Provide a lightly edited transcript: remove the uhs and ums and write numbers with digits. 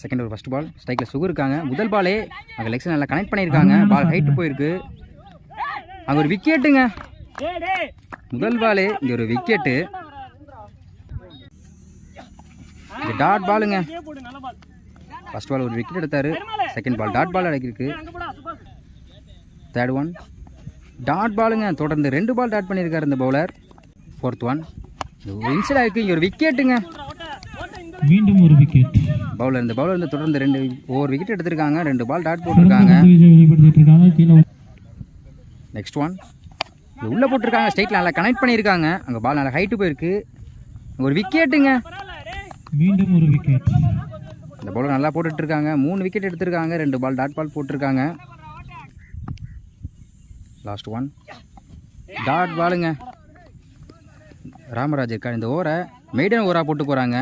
Second ஒரு first ball ஸ்ட்ரைக்கில் சுகு இருக்காங்க. முதல் பாலே அங்கே லெக்ஸில் நல்லா கனெக்ட் பண்ணியிருக்காங்க. பால் ஹைட்டு போயிருக்கு. அங்கே ஒரு விக்கெட்டுங்க. முதல் பாலே இங்கே ஒரு விக்கெட்டு. இது டாட் பாலுங்க. ஃபர்ஸ்ட் பால் ஒரு விக்கெட் எடுத்தார். செகண்ட் பால் டாட் பால் அடக்கிருக்கு. தேர்ட் ஒன் டாட் பாலுங்க. தொடர்ந்து 2 பால் டாட் பண்ணியிருக்காரு இந்த பவுலர். ஃபோர்த் ஒன் இன்சைட் ஆயிருக்கு. இங்கே ஒரு விக்கெட்டுங்க. மீண்டும் ஒரு விக்கெட். பவுலர் இந்த பவுலர் வந்து தொடர்ந்து 2 ஓவர் விக்கெட் எடுத்திருக்காங்க. 2 பால் டாட் போட்டிருக்காங்க. நெக்ஸ்ட் ஒன் உள்ளே போட்டிருக்காங்க. ஸ்ட்ரைட்டில் நல்லா கனெக்ட் பண்ணியிருக்காங்க. அங்கே பால் நல்லா ஹைட்டு போயிருக்கு. ஒரு விக்கெட்டுங்க. மீண்டும் ஒரு விக்கெட். இந்த பவுலர் நல்லா போட்டுட்டு இருக்காங்க. 3 விக்கெட் எடுத்திருக்காங்க. 2 பால் டாட் பால் போட்டிருக்காங்க. லாஸ்ட் ஒன் டாட் பாலுங்க. ராமராஜ் இருக்கார். இந்த ஓவரை மெய்டன் ஓவராக போட்டு போகிறாங்க.